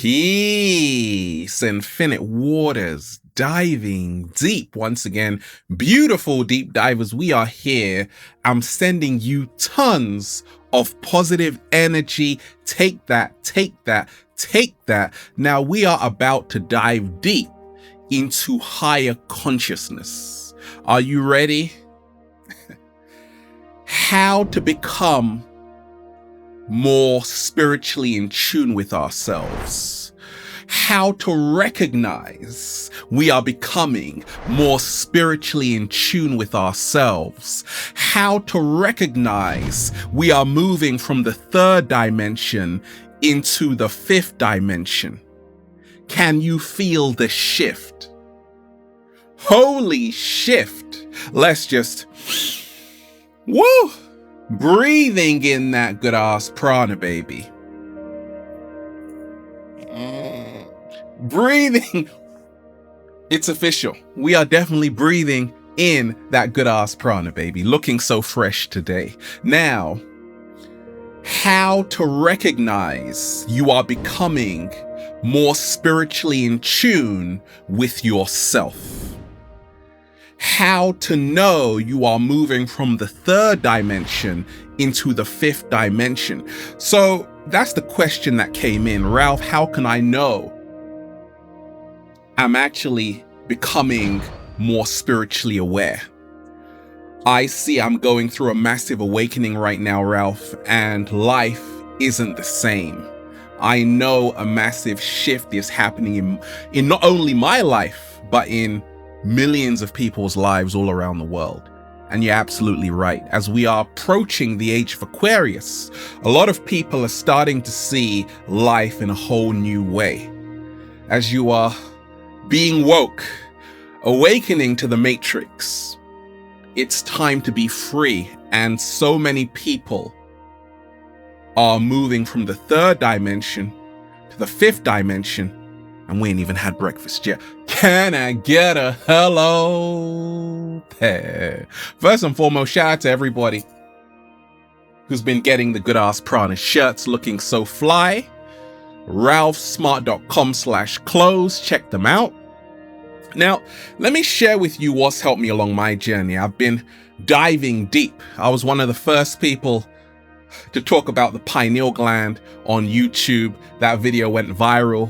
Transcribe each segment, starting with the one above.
Peace, infinite waters, diving deep once again. Beautiful deep divers, we are here. I'm sending you tons of positive energy. Take that, take that, take that. Now we are about to dive deep into higher consciousness. Are you ready? How to become more spiritually in tune with ourselves. How to recognize we are becoming more spiritually in tune with ourselves. How to recognize we are moving from the third dimension into the fifth dimension. Can you feel the shift? Holy shift. Let's just, woo! Breathing in that good ass prana, baby. Breathing. It's official. We are definitely breathing in that good ass prana, baby. Looking so fresh today. Now, how to recognize you are becoming more spiritually in tune with yourself. How to know you are moving from the third dimension into the fifth dimension. So that's the question that came in. Ralph, how can I know I'm actually becoming more spiritually aware? I see I'm going through a massive awakening right now, Ralph, and life isn't the same. I know a massive shift is happening in not only my life, but in millions of people's lives all around the world. And you're absolutely right. As we are approaching the age of Aquarius, a lot of people are starting to see life in a whole new way. As you are being woke, awakening to the matrix, it's time to be free. And so many people are moving from the third dimension to the fifth dimension, and we ain't even had breakfast yet. Can I get a hello there? First and foremost, shout out to everybody who's been getting the good ass prana shirts looking so fly. ralphsmart.com/clothes. Check them out. Now, let me share with you what's helped me along my journey. I've been diving deep. I was one of the first people to talk about the pineal gland on YouTube. That video went viral.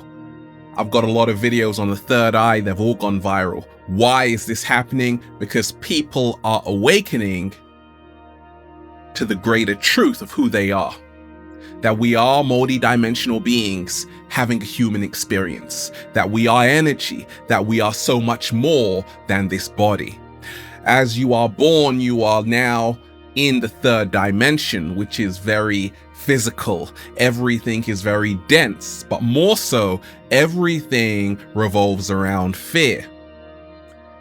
I've got a lot of videos on the third eye. They've all gone viral. Why is this happening? Because people are awakening to the greater truth of who they are. That we are multi-dimensional beings having a human experience. That we are energy. That we are so much more than this body. As you are born, you are now in the third dimension, which is very physical. Everything is very dense, but more so, everything revolves around fear.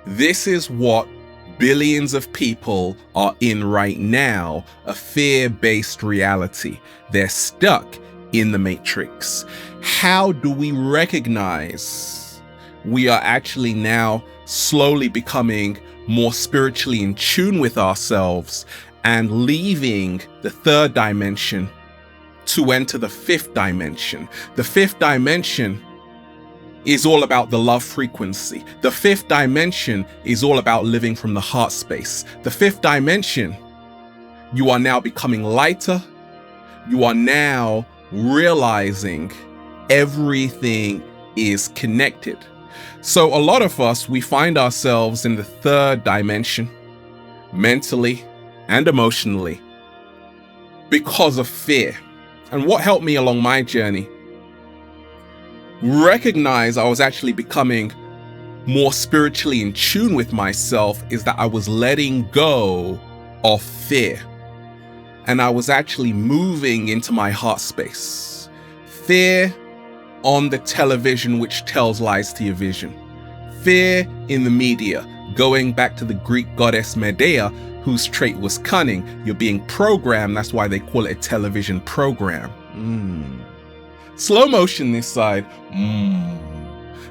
This is what billions of people are in right now, a fear-based reality. They're stuck in the matrix. How do we recognize we are actually now slowly becoming more spiritually in tune with ourselves and leaving the third dimension to enter the fifth dimension? The fifth dimension is all about the love frequency. The fifth dimension is all about living from the heart space. The fifth dimension, you are now becoming lighter. You are now realizing everything is connected. So a lot of us, we find ourselves in the third dimension, mentally and emotionally, because of fear. And what helped me along my journey, recognize I was actually becoming more spiritually in tune with myself, is that I was letting go of fear. And I was actually moving into my heart space. Fear on the television, which tells lies to your vision. Fear in the media, going back to the Greek goddess Medea, whose trait was cunning. You're being programmed. That's why they call it a television program. Slow motion this side.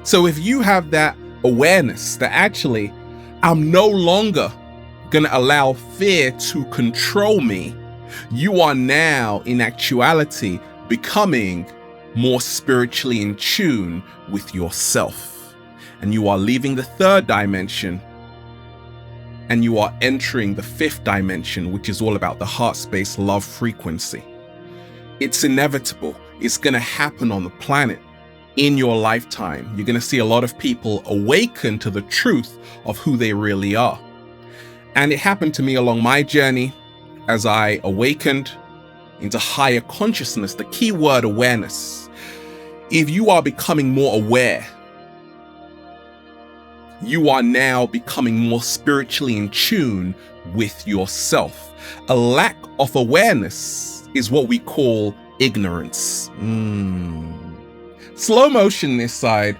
So if you have that awareness that actually I'm no longer going to allow fear to control me, you are now in actuality becoming more spiritually in tune with yourself. And you are leaving the third dimension and you are entering the fifth dimension, which is all about the heart space love frequency. It's inevitable. It's going to happen on the planet in your lifetime. You're going to see a lot of people awaken to the truth of who they really are. And it happened to me along my journey as I awakened into higher consciousness, the key word awareness. If you are becoming more aware, you are now becoming more spiritually in tune with yourself. A lack of awareness is what we call ignorance. Slow motion this side.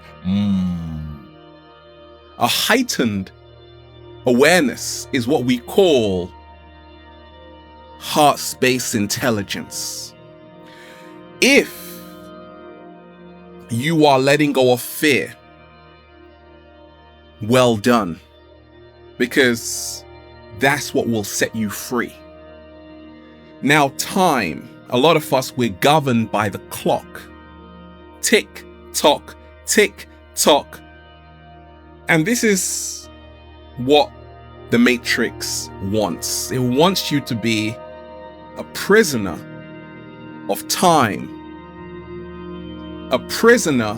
A heightened awareness is what we call heart space intelligence. If you are letting go of fear, well done, because that's what will set you free. Now, time, a lot of us, we're governed by the clock. Tick, tock, tick, tock. And this is what the Matrix wants. It wants you to be a prisoner of time, a prisoner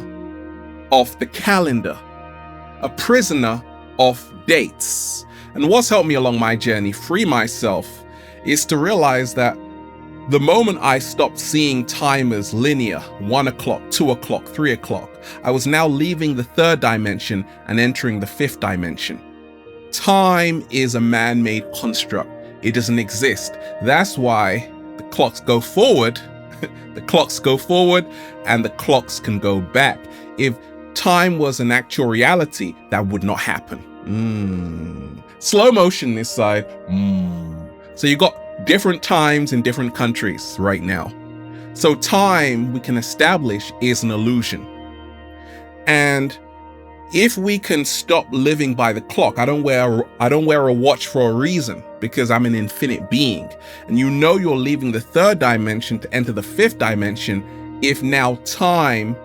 of the calendar, a prisoner of dates. And what's helped me along my journey free myself is to realize that the moment I stopped seeing time as linear, 1 o'clock, 2 o'clock, 3 o'clock, I was now leaving the third dimension and entering the fifth dimension. Time is a man-made construct. It doesn't exist. That's why the clocks go forward, the clocks go forward, and the clocks can go back. If time was an actual reality, that would not happen. Slow motion this side. So you got different times in different countries right now. So time, we can establish, is an illusion. And if we can stop living by the clock, I don't wear a watch for a reason, because I'm an infinite being. And you know you're leaving the third dimension to enter the fifth dimension. If now time,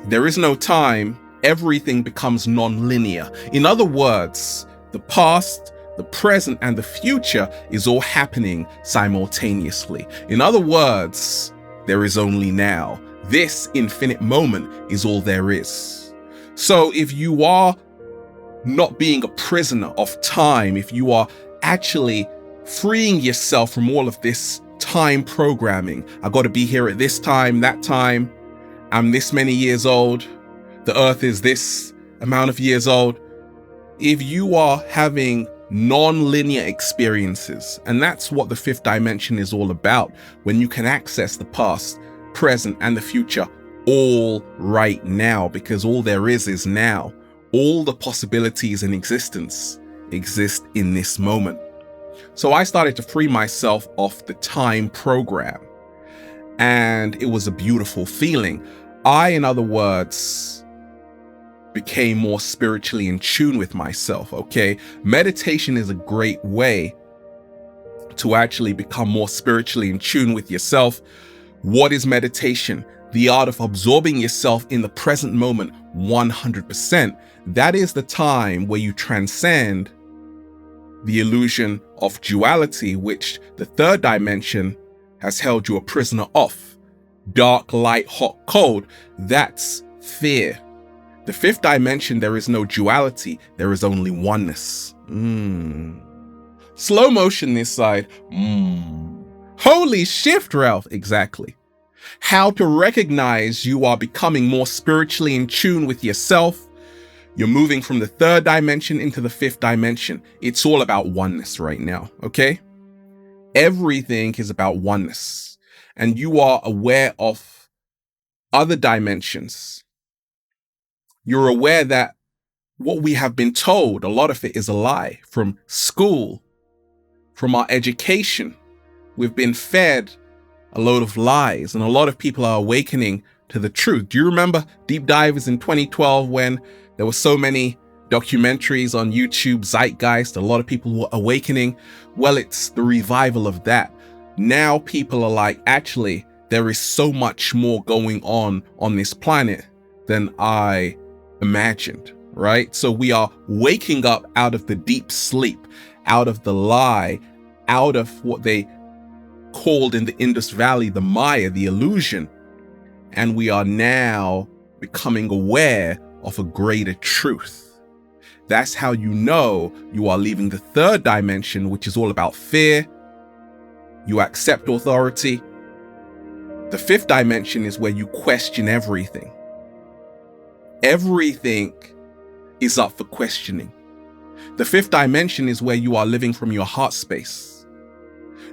there is no time, everything becomes non-linear. In other words, the past, the present, and the future is all happening simultaneously. In other words, there is only now. This infinite moment is all there is. So if you are not being a prisoner of time, if you are actually freeing yourself from all of this time programming, I got to be here at this time, that time, I'm this many years old, the earth is this amount of years old. If you are having non-linear experiences, and that's what the fifth dimension is all about, when you can access the past, present, and the future all right now, because all there is now. All the possibilities in existence exist in this moment. So I started to free myself of the time program, and it was a beautiful feeling. I, in other words, became more spiritually in tune with myself, okay? Meditation is a great way to actually become more spiritually in tune with yourself. What is meditation? The art of absorbing yourself in the present moment 100%. That is the time where you transcend the illusion of duality, which the third dimension has held you a prisoner of. Dark, light, hot, cold. That's fear. The fifth dimension, there is no duality. There is only oneness. Slow motion this side. Holy shift, Ralph. Exactly. How to recognize you are becoming more spiritually in tune with yourself. You're moving from the third dimension into the fifth dimension. It's all about oneness right now, okay? Everything is about oneness. And you are aware of other dimensions. You're aware that what we have been told, a lot of it is a lie. From school, from our education, we've been fed a load of lies, and a lot of people are awakening to the truth. Do you remember Deep Divers in 2012 when there were so many documentaries on YouTube, Zeitgeist, a lot of people were awakening? Well, it's the revival of that. Now people are like, actually, there is so much more going on this planet than I imagined, right? So we are waking up out of the deep sleep, out of the lie, out of what they called in the Indus Valley, the Maya, the illusion. And we are now becoming aware of a greater truth. That's how you know you are leaving the third dimension, which is all about fear. You accept authority. The fifth dimension is where you question everything. Everything is up for questioning. The fifth dimension is where you are living from your heart space.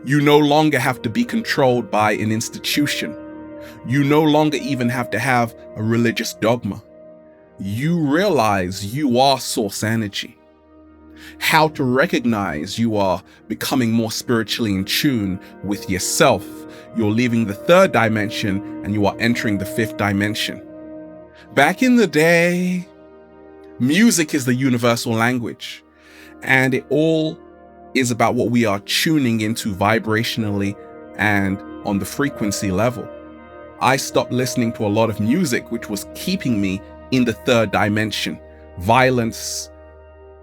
You no longer have to be controlled by an institution. You no longer even have to have a religious dogma. You realize you are source energy. How to recognize you are becoming more spiritually in tune with yourself. You're leaving the third dimension and you are entering the fifth dimension. Back in the day, music is the universal language, and it all is about what we are tuning into vibrationally and on the frequency level. I stopped listening to a lot of music which was keeping me in the third dimension. Violence,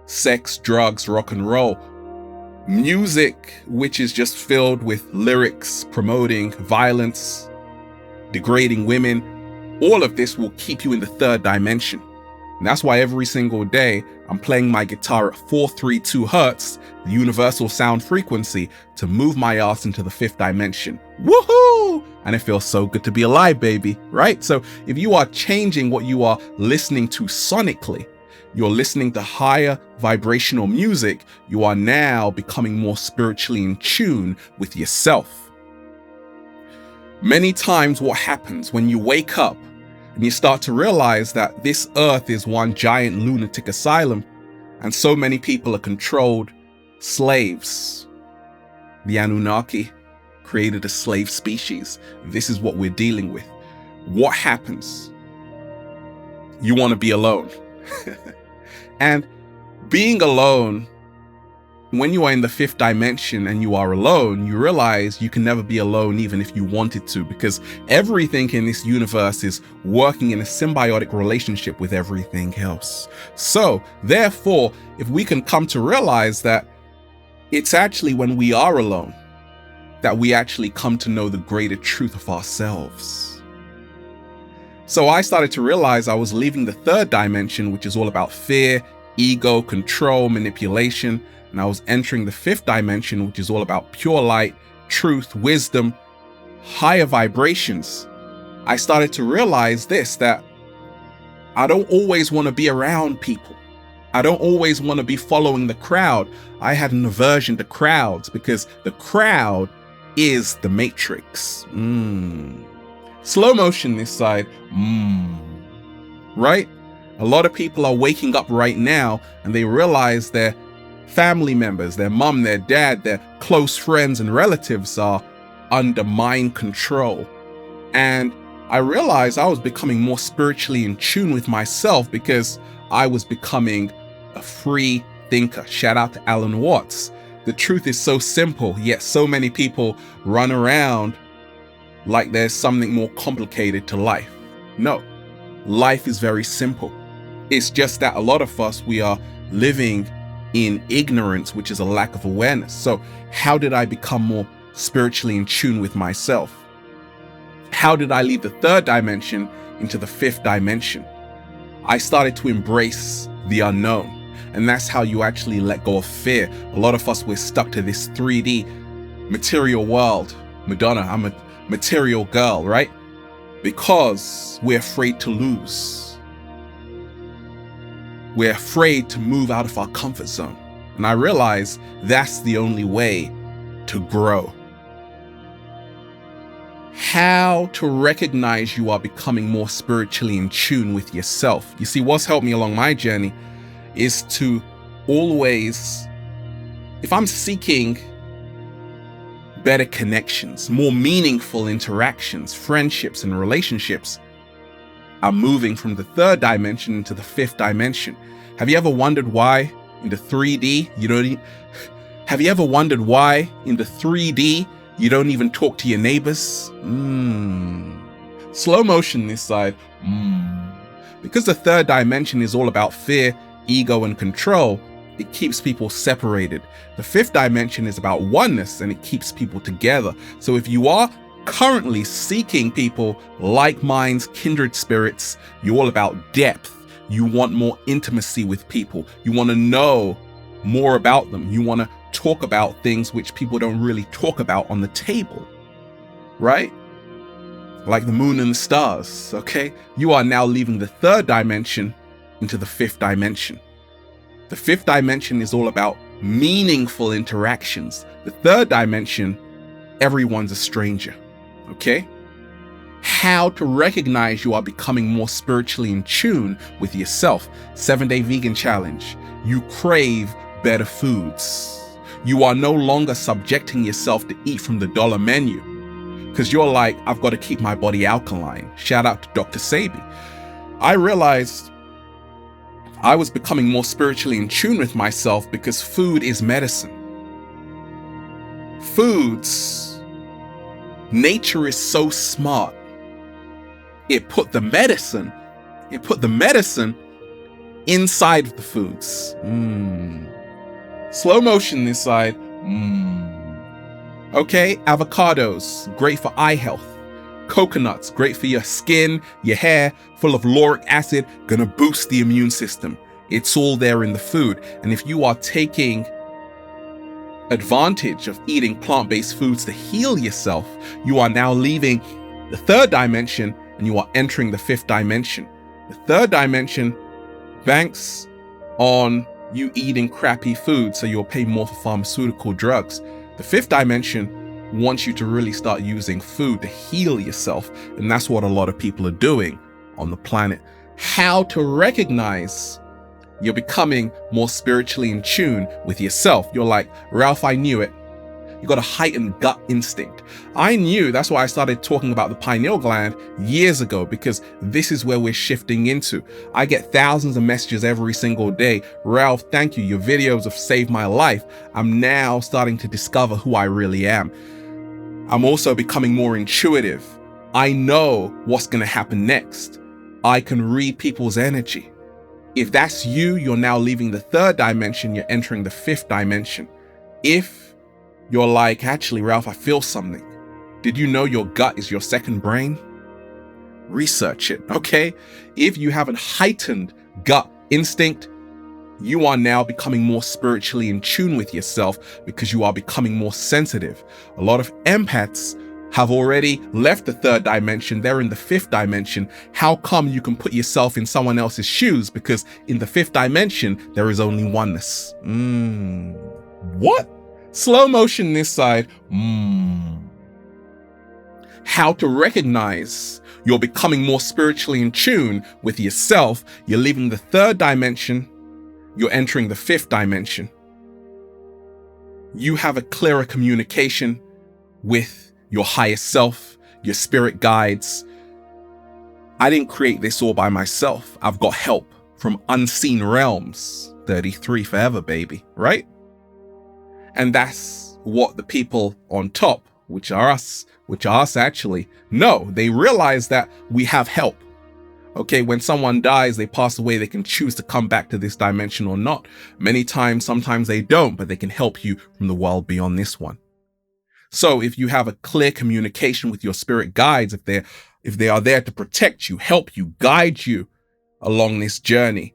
sex, drugs, rock and roll. Music which is just filled with lyrics promoting violence, degrading women. All of this will keep you in the third dimension. And that's why every single day I'm playing my guitar at 432 hertz, the universal sound frequency, to move my ass into the fifth dimension. Woohoo! And it feels so good to be alive, baby, right? So if you are changing what you are listening to sonically, you're listening to higher vibrational music, you are now becoming more spiritually in tune with yourself. Many times what happens when you wake up and you start to realize that this earth is one giant lunatic asylum and so many people are controlled slaves. The Anunnaki created a slave species. This is what we're dealing with. What happens? You want to be alone. And being alone, when you are in the fifth dimension and you are alone, you realize you can never be alone even if you wanted to, because everything in this universe is working in a symbiotic relationship with everything else. So therefore, if we can come to realize that it's actually when we are alone that we actually come to know the greater truth of ourselves. So I started to realize I was leaving the third dimension, which is all about fear, ego, control, manipulation. And I was entering the fifth dimension, which is all about pure light, truth, wisdom, higher vibrations. I started to realize this, that I don't always want to be around people. I don't always want to be following the crowd. I had an aversion to crowds because the crowd is the matrix. Slow motion this side. Right? A lot of people are waking up right now and they realize their family members, their mom, their dad, their close friends and relatives are under mind control. And I realized I was becoming more spiritually in tune with myself because I was becoming a free thinker. Shout out to Alan Watts. The truth is so simple, yet so many people run around like there's something more complicated to life. No, life is very simple. It's just that a lot of us, we are living in ignorance, which is a lack of awareness. So how did I become more spiritually in tune with myself? How did I leave the third dimension into the fifth dimension? I started to embrace the unknown. And that's how you actually let go of fear. A lot of us, we're stuck to this 3D material world. Madonna, I'm a material girl, right? Because we're afraid to lose. We're afraid to move out of our comfort zone. And I realize that's the only way to grow. How to recognize you are becoming more spiritually in tune with yourself. You see, what's helped me along my journey is to always, if I'm seeking better connections, more meaningful interactions, friendships and relationships, I'm moving from the third dimension into the fifth dimension. Have you ever wondered why in the 3D, have you ever wondered why in the 3D You don't even talk to your neighbors. Slow motion this side. Because the third dimension is all about fear, ego, and control, it keeps people separated. The fifth dimension is about oneness, and it keeps people together. So if you are currently seeking people, like minds, kindred spirits, you're all about depth. You want more intimacy with people. You want to know more about them. You want to talk about things which people don't really talk about on the table, right? Like the moon and the stars, okay? You are now leaving the third dimension into the fifth dimension. The fifth dimension is all about meaningful interactions. The third dimension, everyone's a stranger, okay? How to recognize you are becoming more spiritually in tune with yourself. 7-day vegan challenge. You crave better foods. You are no longer subjecting yourself to eat from the dollar menu because you're like, I've got to keep my body alkaline. Shout out to Dr. Sabi. I realized I was becoming more spiritually in tune with myself because food is medicine. Foods, nature is so smart. It put the medicine inside of the foods. Slow motion this side. Okay, avocados, great for eye health. Coconuts, great for your skin, your hair, full of lauric acid, gonna boost the immune system. It's all there in the food. And if you are taking advantage of eating plant-based foods to heal yourself, you are now leaving the third dimension and you are entering the fifth dimension. The third dimension banks on you eating crappy food, so you'll pay more for pharmaceutical drugs. The fifth dimension wants you to really start using food to heal yourself, and that's what a lot of people are doing on the planet. How to recognize you're becoming more spiritually in tune with yourself. You're like, Ralph, I knew it. You got a heightened gut instinct. I knew, that's why I started talking about the pineal gland years ago, because this is where we're shifting into. I get thousands of messages every single day. Ralph, thank you. Your videos have saved my life. I'm now starting to discover who I really am. I'm also becoming more intuitive. I know what's going to happen next. I can read people's energy. If that's you, you're now leaving the third dimension. You're entering the fifth dimension. If you're like, actually, Ralph, I feel something. Did you know your gut is your second brain? Research it, okay? If you have a heightened gut instinct, you are now becoming more spiritually in tune with yourself because you are becoming more sensitive. A lot of empaths have already left the third dimension. They're in the fifth dimension. How come you can put yourself in someone else's shoes? Because in the fifth dimension, there is only oneness. What? Slow motion this side. How to recognize you're becoming more spiritually in tune with yourself. You're leaving the third dimension. You're entering the fifth dimension. You have a clearer communication with your higher self, your spirit guides. I didn't create this all by myself. I've got help from unseen realms. 33 forever, baby, right? And that's what the people on top, which are us actually, know. They realize that we have help. Okay, when someone dies, they pass away, they can choose to come back to this dimension or not. Many times, sometimes they don't, but they can help you from the world beyond this one. So if you have a clear communication with your spirit guides, if they are there to protect you, help you, guide you along this journey,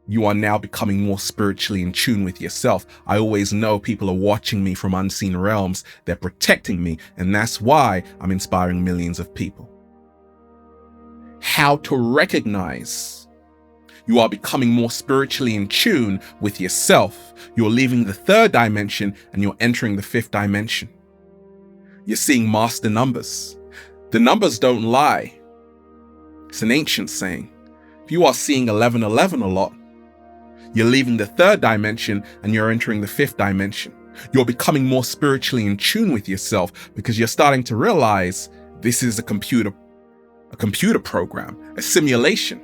you are now becoming more spiritually in tune with yourself. I always know people are watching me from unseen realms. They're protecting me, and that's why I'm inspiring millions of people. How to recognize you are becoming more spiritually in tune with yourself. You're leaving the third dimension and you're entering the fifth dimension. You're seeing master numbers. The numbers don't lie. It's an ancient saying. If you are seeing 1111 a lot, you're leaving the third dimension and you're entering the fifth dimension. You're becoming more spiritually in tune with yourself because you're starting to realize this is a computer program, a simulation,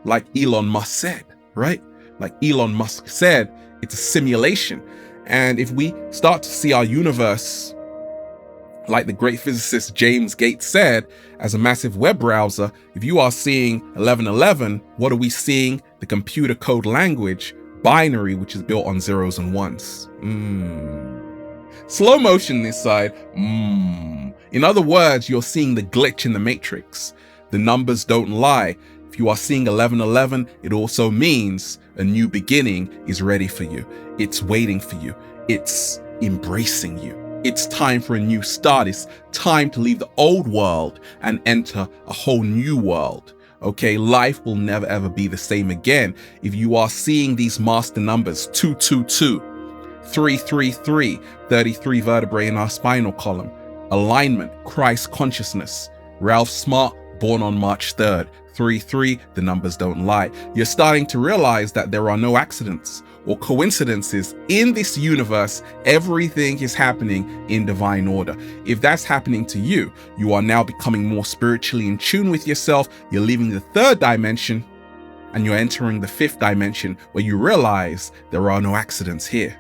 like Elon Musk said, right? Like Elon Musk said, it's a simulation. And if we start to see our universe Like the great physicist James Gates said, as a massive web browser, if you are seeing 1111, what are we seeing? The computer code language, binary, which is built on zeros and ones. Slow motion this side. In other words, you're seeing the glitch in the matrix. The numbers don't lie. If you are seeing 1111, it also means a new beginning is ready for you. It's waiting for you. It's embracing you. It's time for a new start. It's time to leave the old world and enter a whole new world. Okay, life will never ever be the same again. If you are seeing these master numbers, 222, 333, 33 vertebrae in our spinal column, alignment, Christ consciousness, Ralph Smart, born on March 3rd, 33, the numbers don't lie. You're starting to realize that there are no accidents or coincidences in this universe. Everything is happening in divine order. If that's happening to you, you are now becoming more spiritually in tune with yourself. You're leaving the third dimension and you're entering the fifth dimension, where you realize there are no accidents here.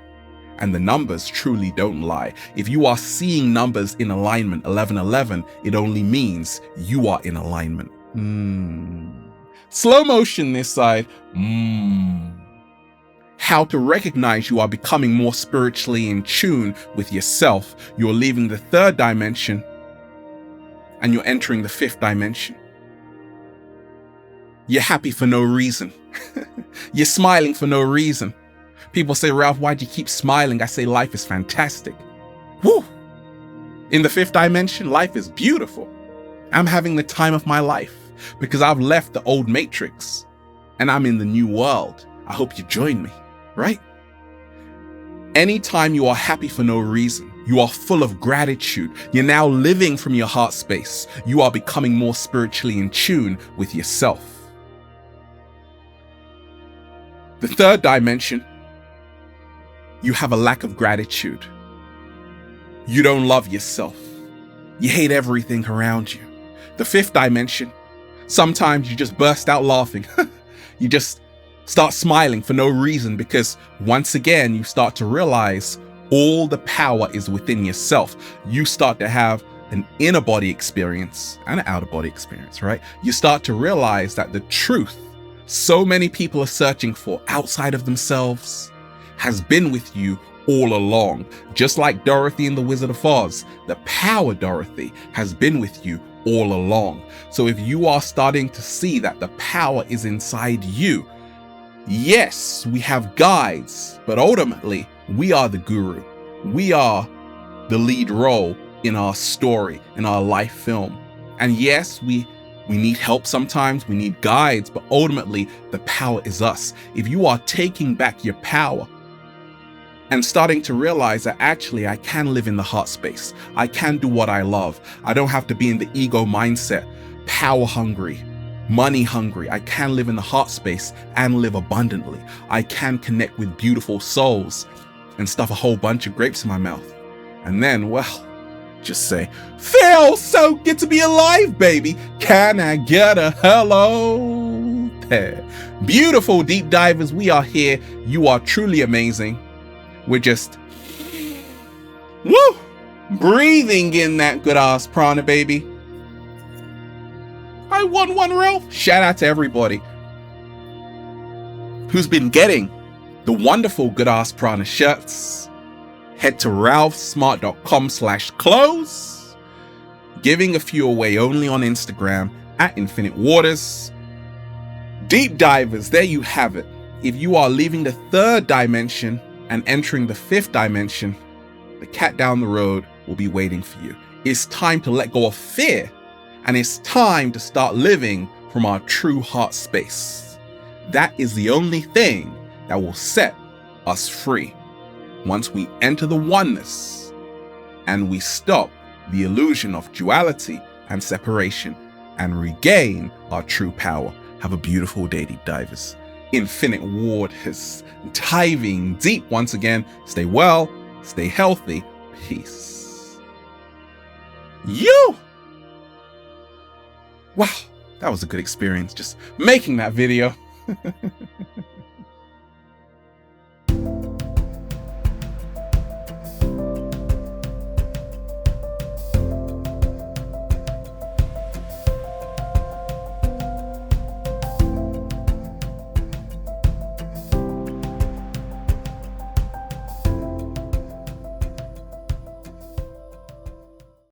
And the numbers truly don't lie. If you are seeing numbers in alignment, 1111, it only means you are in alignment. Slow motion this side. How to recognize you are becoming more spiritually in tune with yourself. You're leaving the third dimension and you're entering the fifth dimension. You're happy for no reason. You're smiling for no reason. People say, Ralph, why'd you keep smiling? I say, life is fantastic. Woo! In the fifth dimension, life is beautiful. I'm having the time of my life because I've left the old matrix and I'm in the new world. I hope you join me, right? Anytime you are happy for no reason, you are full of gratitude. You're now living from your heart space. You are becoming more spiritually in tune with yourself. The third dimension, you have a lack of gratitude. You don't love yourself. You hate everything around you. The fifth dimension, sometimes you just burst out laughing. You just start smiling for no reason because once again, you start to realize all the power is within yourself. You start to have an inner body experience and an outer body experience, right? You start to realize that the truth so many people are searching for outside of themselves has been with you all along. Just like Dorothy in The Wizard of Oz, the power, Dorothy, has been with you all along. So if you are starting to see that the power is inside you, yes, we have guides, but ultimately we are the guru. We are the lead role in our story, in our life film. And yes, we need help sometimes, we need guides, but ultimately the power is us. If you are taking back your power and starting to realize that actually I can live in the heart space, I can do what I love, I don't have to be in the ego mindset, power hungry, money hungry, I can live in the heart space and live abundantly. I can connect with beautiful souls and stuff a whole bunch of grapes in my mouth. And then, well, just say, feels so good to be alive, baby. Can I get a hello there? Beautiful deep divers, we are here. You are truly amazing. We're just, woo, breathing in that good ass prana, baby. I won one, Ralph. Shout out to everybody who's been getting the wonderful good ass prana shirts. Head to ralphsmart.com/clothes. Giving a few away only on Instagram at Infinite Waters. Deep divers, there you have it. If you are leaving the third dimension and entering the fifth dimension, the cat down the road will be waiting for you. It's time to let go of fear, and it's time to start living from our true heart space. That is the only thing that will set us free. Once we enter the oneness and we stop the illusion of duality and separation and regain our true power. Have a beautiful day, deep divers. Infinite Waters, diving deep once again. Stay well, stay healthy, peace. Wow, that was a good experience just making that video.